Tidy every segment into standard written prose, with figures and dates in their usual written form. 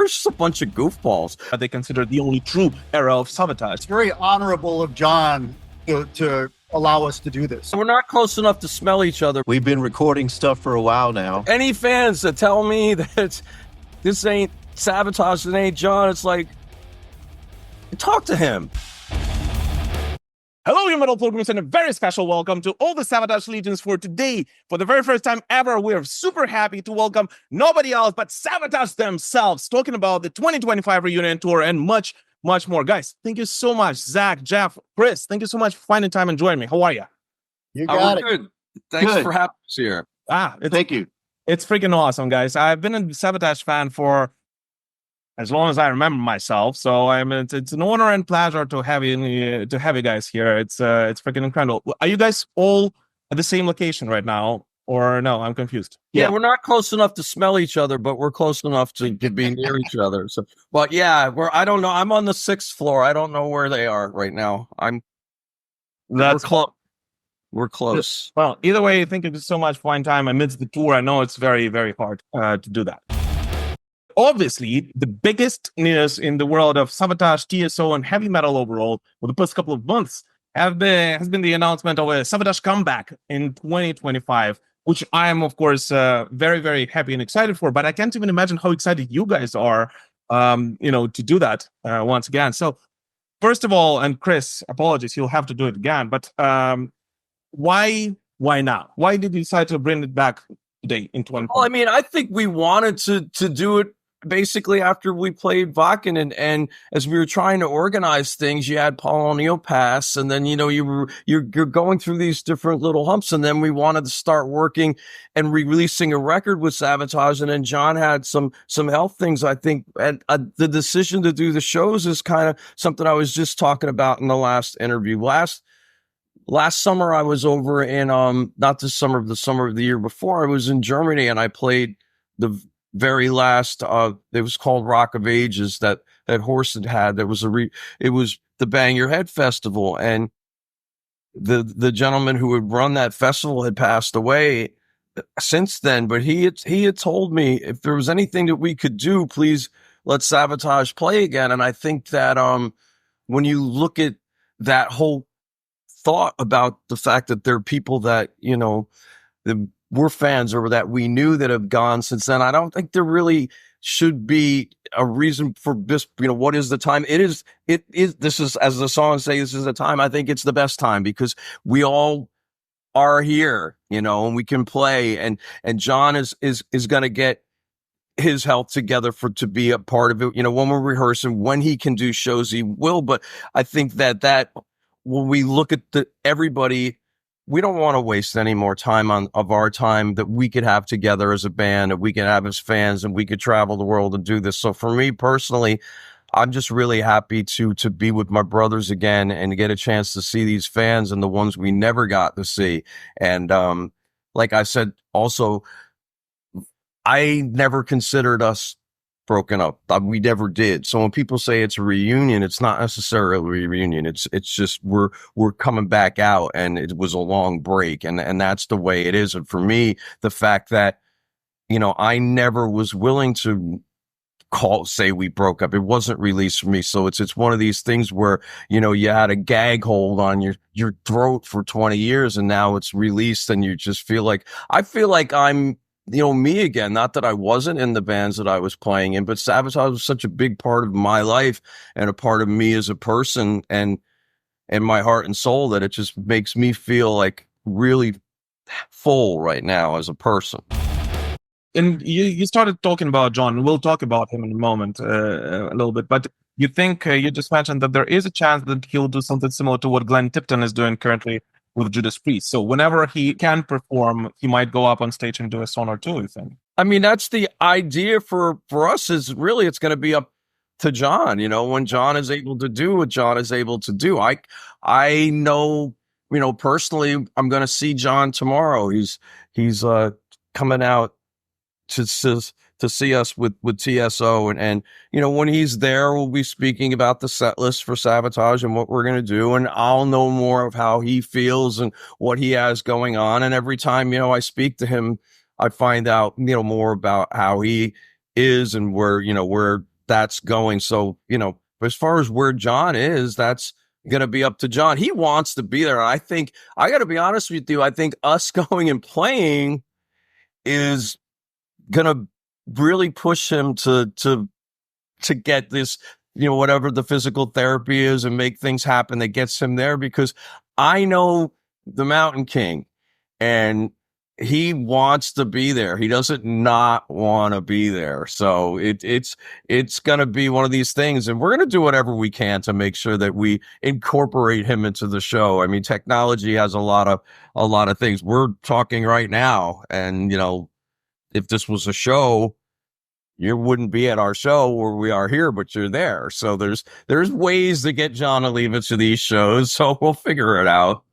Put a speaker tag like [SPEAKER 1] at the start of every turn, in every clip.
[SPEAKER 1] We're just a bunch of goofballs.
[SPEAKER 2] They consider the only true era of Savatage.
[SPEAKER 3] It's very honorable of Jon to allow us to do this.
[SPEAKER 1] We're not close enough to smell each other.
[SPEAKER 4] We've been recording stuff for a while now.
[SPEAKER 1] Any fans that tell me that this ain't Savatage, it ain't Jon, it's like, talk to him.
[SPEAKER 2] Hello, you Metal Pilgrims, and a very special welcome to all the Savatage Legions for today. For the very first time ever, we're super happy to welcome nobody else but Savatage themselves, talking about the 2025 Reuinion Tour and much, much more. Guys, thank you so much. Zach, Jeff, Chris, thank you so much for finding time and joining me. How are you?
[SPEAKER 3] You got it.
[SPEAKER 1] Good. Thanks for having us here.
[SPEAKER 4] Thank you.
[SPEAKER 2] It's freaking awesome, guys. I've been a Savatage fan for as long as I remember myself, so it's an honor and pleasure to have you guys here. It's freaking incredible. Are you guys all at the same location right now, or no? I'm confused.
[SPEAKER 1] Yeah, we're not close enough to smell each other, but we're close enough to be near each other. So, but yeah, I don't know. I'm on the 6th floor. I don't know where they are right now. We're close.
[SPEAKER 2] Well, either way, thank you so much for finding time amidst the tour. I know it's very, very hard to do that. Obviously, the biggest news in the world of Savatage, TSO, and heavy metal overall for the past couple of months has been the announcement of a Savatage comeback in 2025, which I am, of course, very, very happy and excited for. But I can't even imagine how excited you guys are, to do that once again. So, first of all, and Chris, apologies, you'll have to do it again. But why now? Why did you decide to bring it back today in 2020?
[SPEAKER 1] Well, I mean, I think we wanted to do it basically after we played Wacken, and as we were trying to organize things, you had Paul O'Neill pass, and then you're going through these different little humps, and then we wanted to start working and releasing a record with Savatage, and then Jon had some health things, I think, and the decision to do the shows is kind of something I was just talking about in the last interview. Last summer I was over in not this summer, the summer of the year before, I was in Germany, and I played the very last it was called Rock of Ages that Horst had. It was the Bang Your Head festival, and the gentleman who had run that festival had passed away since then, but he had told me if there was anything that we could do, please let Savatage play again. And I think that when you look at that whole thought about the fact that there are people that we're fans or that we knew that have gone since then, I don't think there really should be a reason for this. What is the time? It is, this is, as the song says, this is the time. I think it's the best time because we all are here, and we can play, and Jon is going to get his health together to be a part of it. When we're rehearsing, when he can do shows, he will. But I think that when we look at everybody, we don't want to waste any more time of our time that we could have together as a band, that we could have as fans, and we could travel the world and do this. So for me personally, I'm just really happy to be with my brothers again and to get a chance to see these fans and the ones we never got to see. And like I said, also, I never considered us broken up. We never did. So when people say it's a reunion, it's not necessarily a reunion. It's just we're coming back out, and it was a long break, and that's the way it is. And for me, the fact that I never was willing to say we broke up. It wasn't released for me. So it's one of these things where you had a gag hold on your throat for 20 years, and now it's released, and you just feel like I'm me again. Not that I wasn't in the bands that I was playing in, but Savatage was such a big part of my life and a part of me as a person and my heart and soul that it just makes me feel like really full right now as a person.
[SPEAKER 2] And you started talking about Jon. We'll talk about him in a moment, a little bit. But you think you just mentioned that there is a chance that he'll do something similar to what Glenn Tipton is doing currently with Judas Priest. So whenever he can perform, he might go up on stage and do a song or two, you think?
[SPEAKER 1] I mean, that's the idea for us, is really it's going to be up to Jon, when Jon is able to do what Jon is able to do. I know, personally, I'm going to see Jon tomorrow. He's coming out to see us with TSO, and when he's there, we'll be speaking about the set list for Savatage and what we're going to do, and I'll know more of how he feels and what he has going on. And every time I speak to him, I find out more about how he is and where that's going. So, as far as where Jon is, that's going to be up to Jon. He wants to be there. I think, I got to be honest with you, I think us going and playing is going to really push him to get this, whatever the physical therapy is, and make things happen that gets him there, because I know the Mountain King and he wants to be there. He doesn't not want to be there. So it's going to be one of these things, and we're going to do whatever we can to make sure that we incorporate him into the show. I mean, technology has a lot of things. We're talking right now, and if this was a show, you wouldn't be at our show where we are here, but you're there. So there's ways to get Jon Oliva to these shows. So we'll figure it out.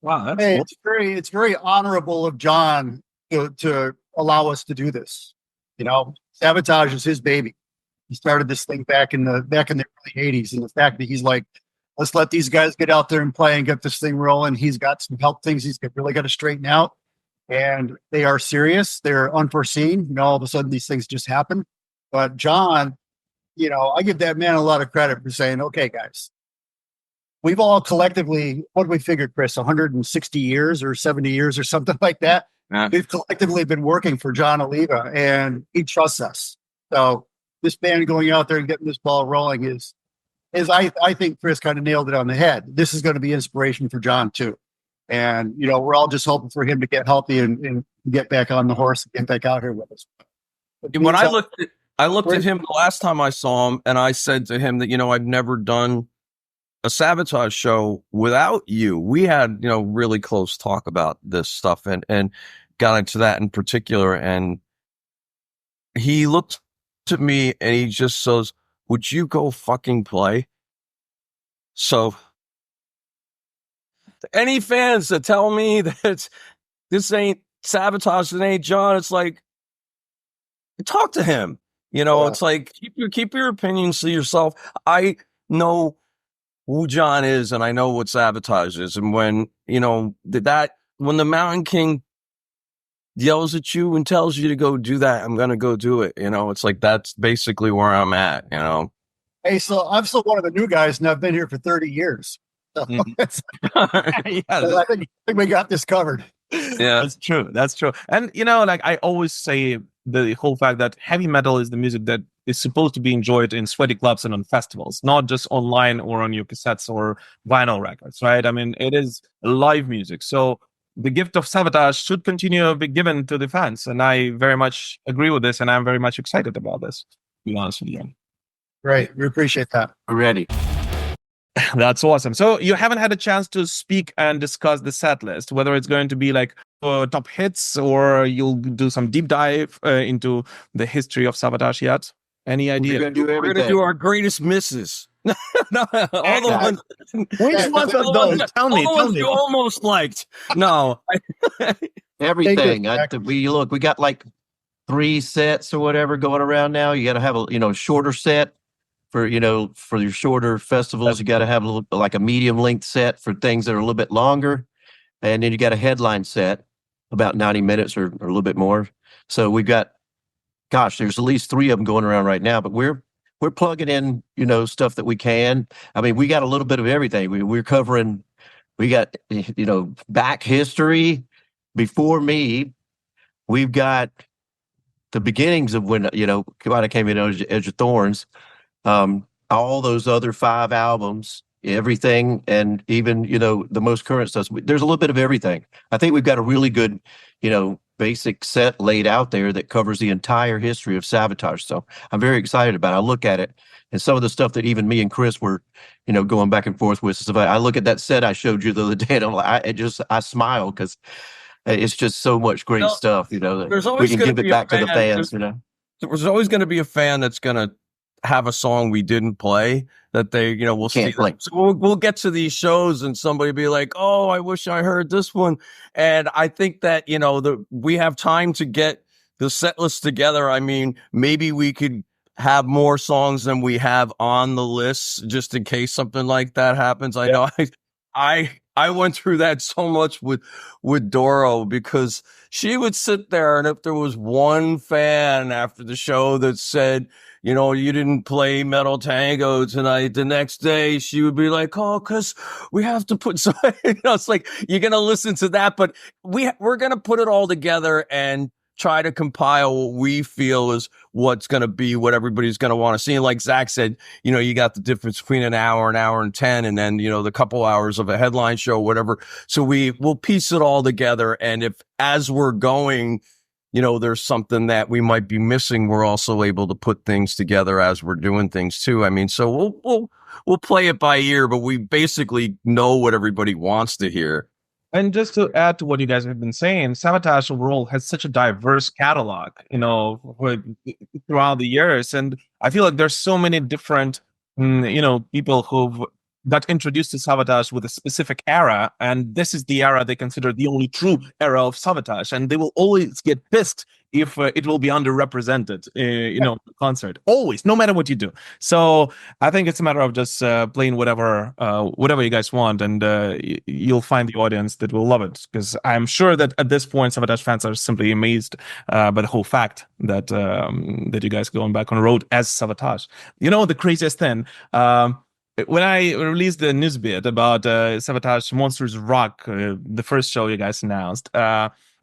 [SPEAKER 2] Wow, that's cool.
[SPEAKER 3] It's very honorable of Jon to allow us to do this. Savatage is his baby. He started this thing back in the early '80s, and the fact that he's like, let's let these guys get out there and play and get this thing rolling. He's got some help things he's really got to straighten out, and they are serious. They're unforeseen. All of a sudden these things just happen. But Jon, I give that man a lot of credit for saying, okay, guys, we've all collectively, what do we figure, Chris, 160 years or 70 years or something like that? Yeah. We've collectively been working for Jon Oliva, and he trusts us. So this band going out there and getting this ball rolling is I think Chris kind of nailed it on the head. This is going to be inspiration for Jon too. And, we're all just hoping for him to get healthy and get back on the horse and get back out here with us.
[SPEAKER 1] When I looked at him the last time I saw him, and I said to him that, I've never done a Savatage show without you. We had, really close talk about this stuff and got into that in particular. And he looked at me and he just says, would you go fucking play? So any fans that tell me that this ain't Savatage, it ain't Jon, it's like, talk to him. It's like, keep your opinions to yourself. I know who Jon is, and I know what Savatage is. And when, when the Mountain King yells at you and tells you to go do that, I'm going to go do it. It's like, that's basically where I'm at,
[SPEAKER 3] Hey, so I'm still one of the new guys, and I've been here for 30 years. So I think we got this covered.
[SPEAKER 2] Yeah, that's true. And I always say, the whole fact that heavy metal is the music that is supposed to be enjoyed in sweaty clubs and on festivals, not just online or on your cassettes or vinyl records, right? I mean, it is live music. So the gift of Savatage should continue to be given to the fans. And I very much agree with this, and I'm very much excited about this, to be honest with you.
[SPEAKER 3] Great. We appreciate that.
[SPEAKER 4] We're ready.
[SPEAKER 2] That's awesome. So you haven't had a chance to speak and discuss the set list, whether it's going to be like top hits or you'll do some deep dive into the history of Savatage yet? Any idea?
[SPEAKER 1] We're going to do our greatest misses. No, all the ones.
[SPEAKER 2] Which ones of those? Tell me.
[SPEAKER 1] You almost liked. No.
[SPEAKER 4] Everything. We got like 3 sets or whatever going around now. You got to have a shorter set. For your shorter festivals, you got to have a medium length set for things that are a little bit longer, and then you got a headline set about 90 minutes or a little bit more. So we've got, there's at least 3 of them going around right now. But we're plugging in stuff that we can. I mean, we got a little bit of everything. We're covering. We got back history before me. We've got the beginnings of when I came in Edge of Thorns. All those other 5 albums, everything, and even the most current stuff. There's a little bit of everything. I think we've got a really good basic set laid out there that covers the entire history of Savatage. So I'm very excited about it. I look at it, and some of the stuff that even me and Chris were going back and forth with stuff. I look at that set I showed you the other day, and I'm like, I smile because it's just so much great stuff.
[SPEAKER 1] There's always
[SPEAKER 4] we can give it back to the fans.
[SPEAKER 1] There's always going to be a fan that's going to have a song we didn't play that they, we'll see. So we'll get to these shows and somebody be like, oh, I wish I heard this one. And I think that, we have time to get the set list together. I mean, maybe we could have more songs than we have on the list just in case something like that happens. I know I went through that so much with Doro, because she would sit there, and if there was one fan after the show that said, you didn't play Metal Tango tonight. The next day she would be like, oh, cause we have to put some, it's like, you're going to listen to that, but we're going to put it all together and try to compile what we feel is what's going to be what everybody's going to want to see. And like Zach said, you got the difference between an hour and 10, and then, the couple hours of a headline show, whatever. So we'll piece it all together. And if, as we're going, there's something that we might be missing, we're also able to put things together as we're doing things too. I mean, so we'll play it by ear, but we basically know what everybody wants to hear.
[SPEAKER 2] And just to add to what you guys have been saying, Savatage overall has such a diverse catalog, throughout the years. And I feel like there's so many different, people who've got introduced to Savatage with a specific era. And this is the era they consider the only true era of Savatage. And they will always get pissed if it will be underrepresented, concert. Always, no matter what you do. So I think it's a matter of just playing whatever you guys want, and you'll find the audience that will love it. Because I'm sure that at this point, Savatage fans are simply amazed by the whole fact that you guys going back on the road as Savatage. The craziest thing. When I released the news bit about Savatage Monsters Rock, the first show you guys announced,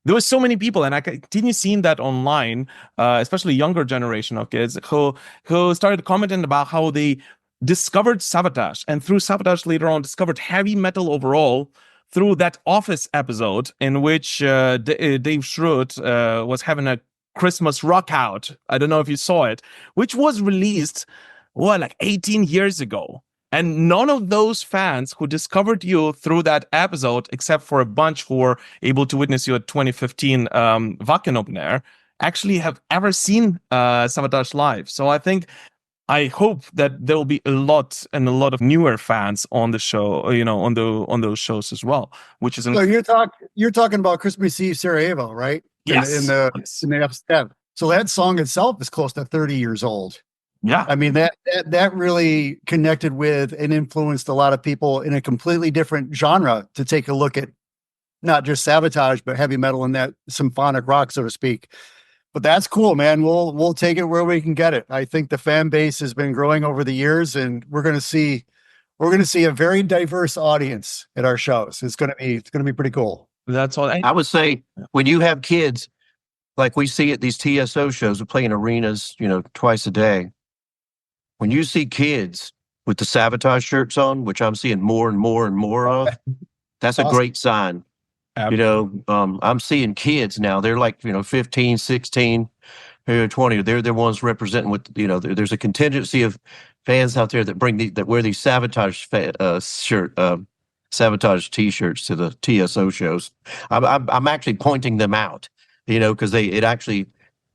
[SPEAKER 2] there was so many people, and I continue seeing that online, especially younger generation of kids who started commenting about how they discovered Savatage, and through Savatage later on discovered heavy metal overall through that Office episode in which Dave Schrute was having a Christmas rock out. I don't know if you saw it, which was released, like 18 years ago. And none of those fans who discovered you through that episode, except for a bunch who were able to witness you at 2015 Wacken Open Air, actually have ever seen Savatage live. So I hope that there will be a lot of newer fans on the show, on those shows as well. Which is
[SPEAKER 3] so you're talking about Christmas Eve Sarajevo, right?
[SPEAKER 2] Yes.
[SPEAKER 3] In the episode. So that song itself is close to 30 years old.
[SPEAKER 2] Yeah,
[SPEAKER 3] I mean that really connected with and influenced a lot of people in a completely different genre to take a look at not just Savatage but heavy metal and that symphonic rock, so to speak. But that's cool, man. We'll take it where we can get it. I think the fan base has been growing over the years, and we're going to see a very diverse audience at our shows. It's going to be pretty cool.
[SPEAKER 2] That's all.
[SPEAKER 4] I would say when you have kids, like we see at these TSO shows, we play in arenas, twice a day. When you see kids with the Savatage shirts on, which I'm seeing more and more and more of, that's awesome. A great sign. Absolutely. I'm seeing kids now. They're like, 15, 16, 20. They're the ones representing what, there's a contingency of fans out there that wear these Savatage Savatage T-shirts to the TSO shows. I'm actually pointing them out, because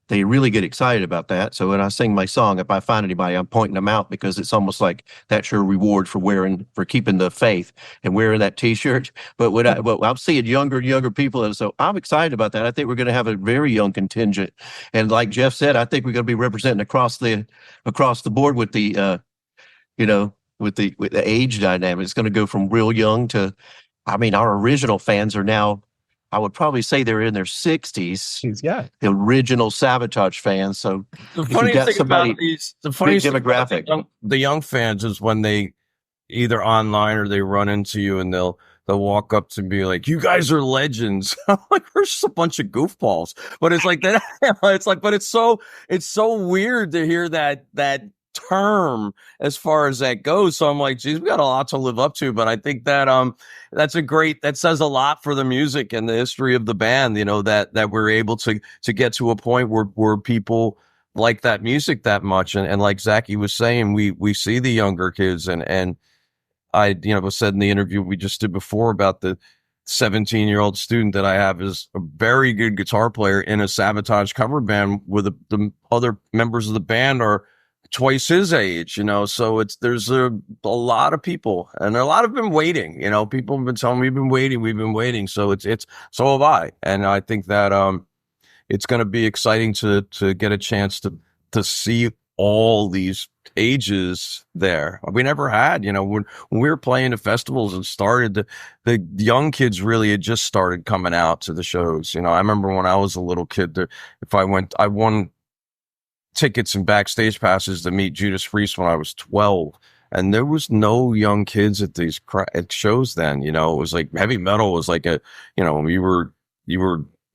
[SPEAKER 4] they really get excited about that. So when I sing my song, if I find anybody, I'm pointing them out because it's almost like that's your reward for keeping the faith and wearing that T-shirt. But I'm seeing younger people, and so I'm excited about that. I think we're going to have a very young contingent, and like Jeff said, I think we're going to be representing across the board with the with the age dynamic. It's going to go from real young to, our original fans are now, I would probably say they're in their 60s.
[SPEAKER 2] Yeah,
[SPEAKER 4] the original Savatage fans. So
[SPEAKER 1] the funny thing about
[SPEAKER 4] demographic,
[SPEAKER 1] the young fans is when they either online or they run into you and they'll walk up to me like, "You guys are legends." I'm like, "We're just a bunch of goofballs," but it's like that. But it's so weird to hear that term as far as that goes. So I'm like, geez, we got a lot to live up to. But I think that that says a lot for the music and the history of the band, that we're able to get to a point where people like that music that much. And like Zachy was saying, we see the younger kids, and I was said in the interview we just did before about the 17-year-old student that I have is a very good guitar player in a Savatage cover band, with the other members of the band are twice his age, so there's a lot of people, and a lot have been waiting. People have been telling me we've been waiting. So it's so have I, and I think that it's going to be exciting to get a chance to see all these ages there. We never had, when we were playing the festivals and started, the young kids really had just started coming out to the shows. I remember when I was a little kid, I won tickets and backstage passes to meet Judas Priest when I was 12. And there was no young kids at these at shows then. You know, it was like heavy metal was like a, you know, you were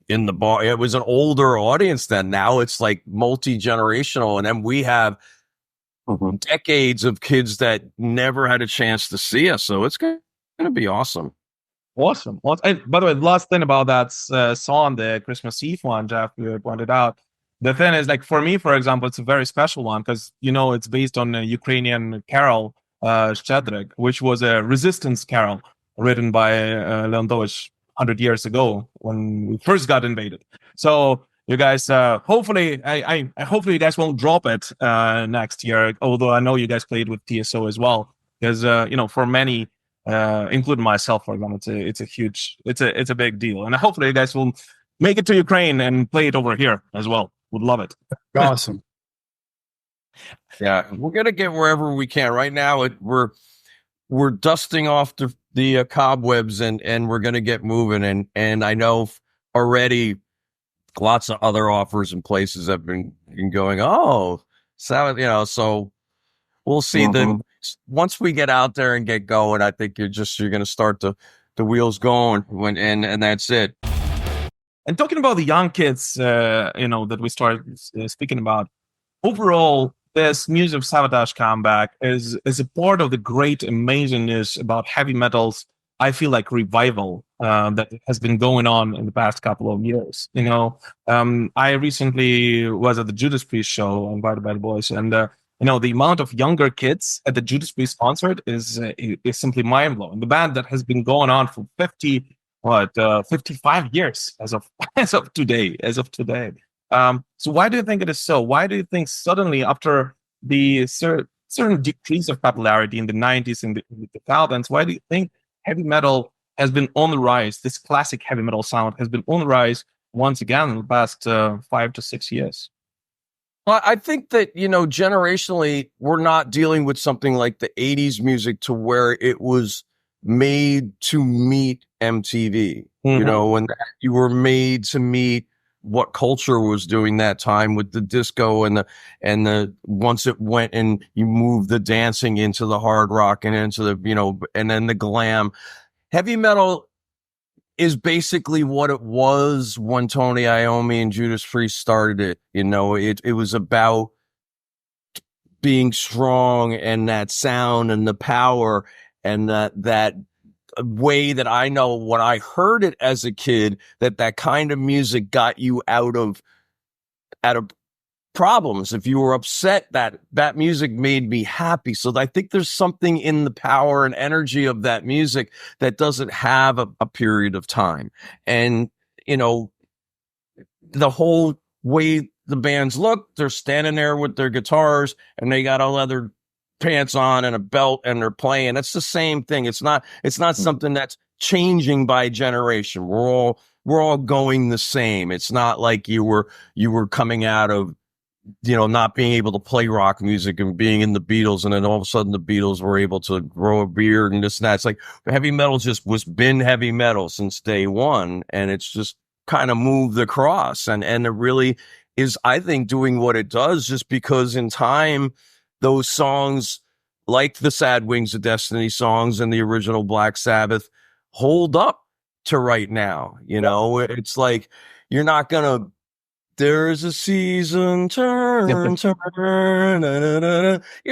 [SPEAKER 1] in the bar. It was an older audience then. Now it's like multi-generational. And then we have decades of kids that never had a chance to see us. So it's going to be awesome.
[SPEAKER 2] Awesome. And by the way, the last thing about that song, the Christmas Eve one, Jeff, you pointed out, the thing is, like, for me, for example, it's a very special one because, you know, it's based on a Ukrainian carol, Shchedrik, which was a resistance carol written by Leontovich 100 years ago when we first got invaded. So you guys, hopefully, I hopefully you guys won't drop it next year, although I know you guys played with TSO as well, because, you know, for many, including myself, for example, it's a big deal. And hopefully you guys will make it to Ukraine and play it over here as well. Would love it.
[SPEAKER 3] Awesome.
[SPEAKER 1] Yeah, we're gonna get wherever we can. Right now, we're dusting off the cobwebs and we're gonna get moving. And I know already lots of other offers and places have been going. Oh, so you know, so we'll see. Once we get out there and get going, I think you're gonna start the wheels going and that's it.
[SPEAKER 2] And talking about the young kids, you know, that we started speaking about, overall, this Music of Savatage comeback is a part of the great amazingness about heavy metal's, I feel like, revival that has been going on in the past couple of years. You know, I recently was at the Judas Priest show, invited by the boys, and you know, the amount of younger kids at the Judas Priest concert is simply mind blowing. The band that has been going on for 55 years as of today. So why do you think it is so? Why do you think suddenly, after the certain decrease of popularity in the 90s and the 2000s, why do you think heavy metal has been on the rise? This classic heavy metal sound has been on the rise once again in the past 5 to 6 years.
[SPEAKER 1] Well, I think that, you know, generationally, we're not dealing with something like the 80s music to where it was made to meet MTV, you know, when you were made to meet what culture was doing that time with the disco and the once it went and you moved the dancing into the hard rock and into the, you know, and then the glam. Heavy metal is basically what it was when Tony Iommi and Judas Priest started it. You know, it was about being strong and that sound and the power and that way that I know when I heard it as a kid, that kind of music got you out of problems. If you were upset, that music made me happy. So I think there's something in the power and energy of that music that doesn't have a period of time. And, you know, the whole way the bands look, they're standing there with their guitars and they got a leather pants on and a belt and they're playing. It's the same thing. It's not something that's changing by generation. We're all going the same. It's not like you were coming out of, you know, not being able to play rock music and being in the Beatles, and then all of a sudden the Beatles were able to grow a beard and this and that. It's like heavy metal just been heavy metal since day one, and it's just kind of moved across, and it really is, I think, doing what it does just because in time those songs, like the Sad Wings of Destiny songs and the original Black Sabbath, hold up to right now. You know, it's like you're not gonna. There's a season turn. You're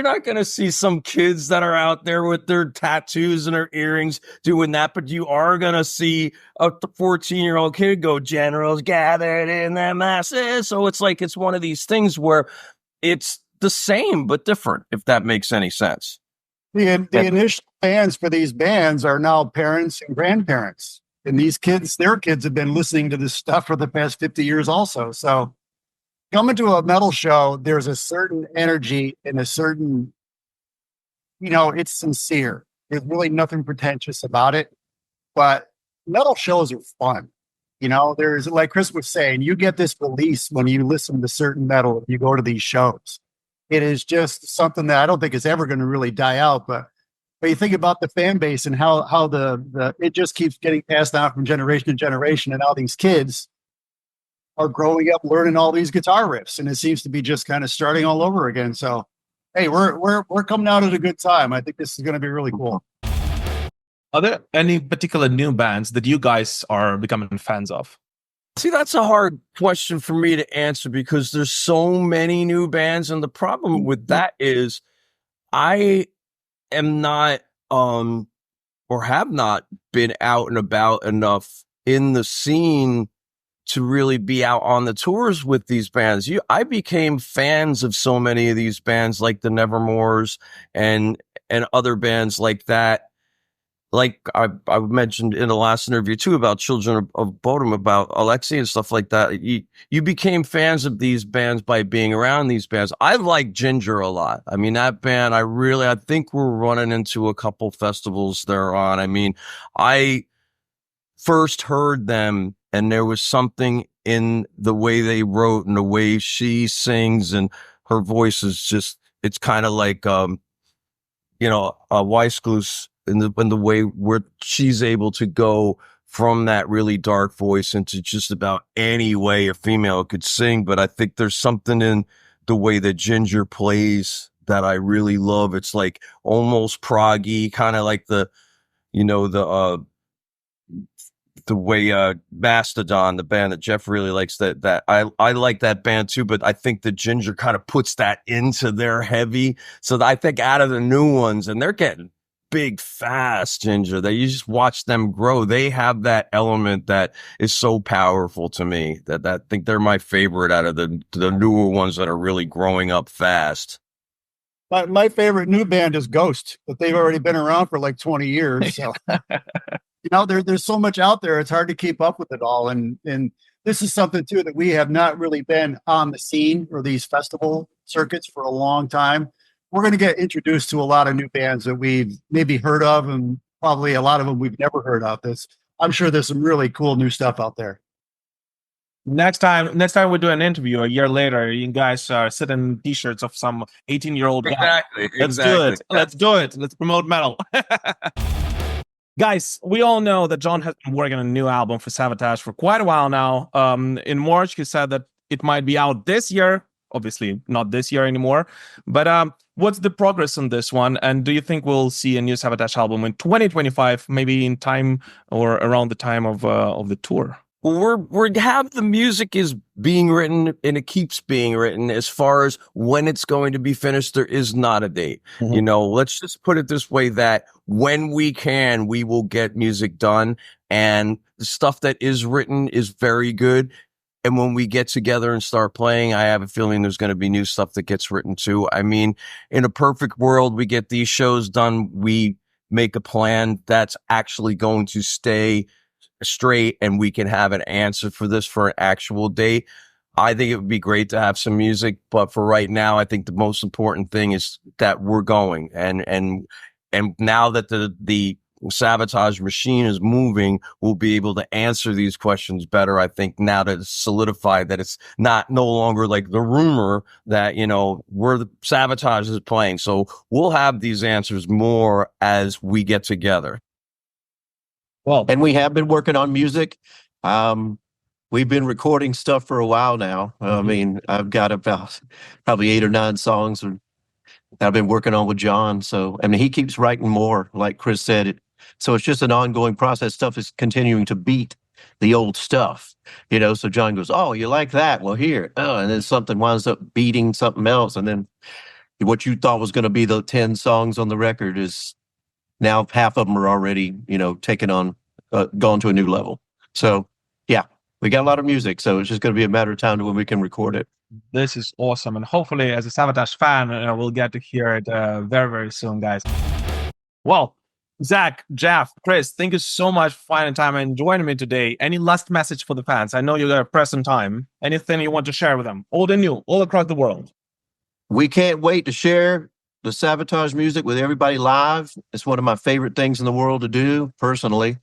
[SPEAKER 1] not gonna see some kids that are out there with their tattoos and their earrings doing that, but you are gonna see a 14-year-old kid go, "Generals gathered in their masses." So it's like it's one of these things where it's the same but different, if that makes any sense.
[SPEAKER 3] The initial fans for these bands are now parents and grandparents. And these kids, their kids have been listening to this stuff for the past 50 years also. So coming to a metal show, there's a certain energy and a certain, you know, it's sincere. There's really nothing pretentious about it. But metal shows are fun. You know, there's, like Chris was saying, you get this release when you listen to certain metal, you go to these shows. It is just something that I don't think is ever going to really die out. But you think about the fan base and how the it just keeps getting passed down from generation to generation, and all these kids are growing up learning all these guitar riffs, and it seems to be just kind of starting all over again. So, hey, we're coming out at a good time. I think this is going to be really cool.
[SPEAKER 2] Are there any particular new bands that you guys are becoming fans of?
[SPEAKER 1] See, that's a hard question for me to answer because there's so many new bands, and the problem with that is I am not or have not been out and about enough in the scene to really be out on the tours with these bands. I became fans of so many of these bands like the Nevermores and other bands like that. Like I mentioned in the last interview too about Children of Bodom, about Alexei and stuff like that. You became fans of these bands by being around these bands. I like Ginger a lot. I mean, that band, I think we're running into a couple festivals they're on. I mean, I first heard them and there was something in the way they wrote and the way she sings, and her voice is just, it's kind of like, Weissgluss in the way where she's able to go from that really dark voice into just about any way a female could sing. But I think there's something in the way that Ginger plays that I really love. It's like almost proggy, kind of like the way Mastodon, the band that Jeff really likes, that I like that band too, but I think that Ginger kind of puts that into their heavy. So I think out of the new ones, and they're getting big fast, Ginger, that you just watch them grow. They have that element that is so powerful to me that I think they're my favorite out of the newer ones that are really growing up fast.
[SPEAKER 3] My favorite new band is Ghost, but they've already been around for like 20 years. So, there's so much out there. It's hard to keep up with it all. And this is something too that we have not really been on the scene or these festival circuits for a long time. We're going to get introduced to a lot of new bands that we've maybe heard of, and probably a lot of them we've never heard of. I'm sure there's some really cool new stuff out there.
[SPEAKER 2] Next time we do an interview a year later, you guys are sitting in t-shirts of some 18-year-old guy.
[SPEAKER 1] Exactly.
[SPEAKER 2] Let's do it. Let's promote metal. Guys, we all know that Jon has been working on a new album for Savatage for quite a while now. In March, he said that it might be out this year. Obviously, not this year anymore. But what's the progress on this one? And do you think we'll see a new Savatage album in 2025, maybe in time or around the time of the tour?
[SPEAKER 1] Well, the music is being written and it keeps being written. As far as when it's going to be finished, there is not a date.
[SPEAKER 2] Mm-hmm.
[SPEAKER 1] Let's just put it this way, that when we can, we will get music done, and the stuff that is written is very good. And when we get together and start playing, I have a feeling there's going to be new stuff that gets written too. I mean, in a perfect world, we get these shows done. We make a plan that's actually going to stay straight, and we can have an answer for this for an actual date. I think it would be great to have some music, but for right now, I think the most important thing is that we're going, and now that the Savatage machine is moving, we'll be able to answer these questions better. I think now that it's solidified, that it's no longer like the rumor that, we're the Savatage is playing. So we'll have these answers more as we get together.
[SPEAKER 4] Well, and we have been working on music. We've been recording stuff for a while now. I mean, I've got about probably 8 or 9 songs that I've been working on with Jon. So, I mean, he keeps writing more, like Chris said. So it's just an ongoing process. Stuff is continuing to beat the old stuff, So Jon goes, "Oh, you like that? Well, here." Oh, and then something winds up beating something else. And then what you thought was going to be the 10 songs on the record is now half of them are already, taken on, gone to a new level. So, yeah, we got a lot of music. So it's just going to be a matter of time to when we can record it.
[SPEAKER 2] This is awesome. And hopefully, as a Savatage fan, we'll get to hear it very, very soon, guys. Well, Zach, Jeff, Chris, thank you so much for finding time and joining me today. Any last message for the fans? I know you got a present time. Anything you want to share with them, old and new, all across the world?
[SPEAKER 4] We can't wait to share the Savatage music with everybody live. It's one of my favorite things in the world to do, personally.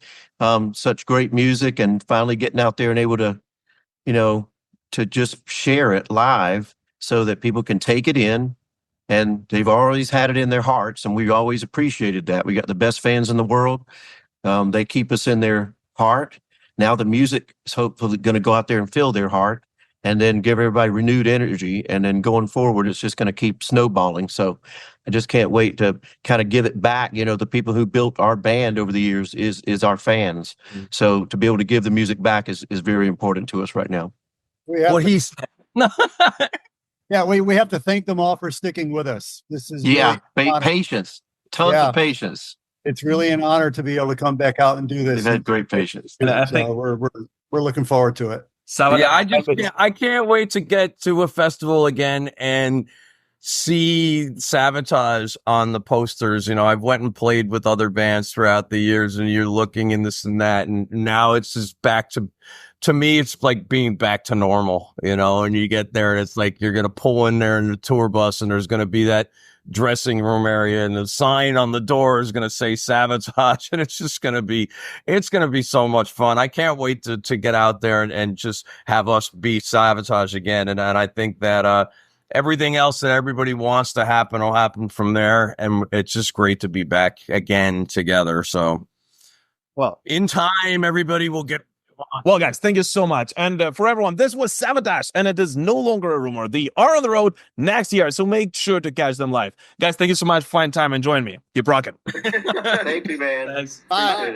[SPEAKER 4] Such great music, and finally getting out there and able to, to just share it live so that people can take it in. And they've always had it in their hearts, and we've always appreciated that. We got the best fans in the world. They keep us in their heart, Now the music is hopefully going to go out there and fill their heart, and then give everybody renewed energy. And then going forward, it's just going to keep snowballing. So I just can't wait to kind of give it back. You know, the people who built our band over the years is our fans. So to be able to give the music back is very important to us right now.
[SPEAKER 3] Yeah, we have to thank them all for sticking with us. This is
[SPEAKER 4] patience, tons of patience.
[SPEAKER 3] It's really an honor to be able to come back out and do this.
[SPEAKER 4] They've had great patience.
[SPEAKER 2] And I
[SPEAKER 3] So
[SPEAKER 2] think
[SPEAKER 3] we're looking forward to it.
[SPEAKER 1] I can't wait to get to a festival again and see Savatage on the posters. You know, I've went and played with other bands throughout the years, and you're looking in this and that, and now it's just back to me, it's like being back to normal, you know, and you get there and it's like you're going to pull in there in the tour bus and there's going to be that dressing room area and the sign on the door is going to say Savatage, and it's going to be so much fun. I can't wait to get out there and just have us be Savatage again. And I think that, everything else that everybody wants to happen will happen from there. And it's just great to be back again together. So, well, in time, everybody will get.
[SPEAKER 2] Well, guys, thank you so much. And for everyone, this was Savatage, and it is no longer a rumor. They are on the road next year, so make sure to catch them live. Guys, thank you so much. Fine time and join me. Keep rocking.
[SPEAKER 4] Thank you, man.
[SPEAKER 2] Thanks.
[SPEAKER 3] Bye.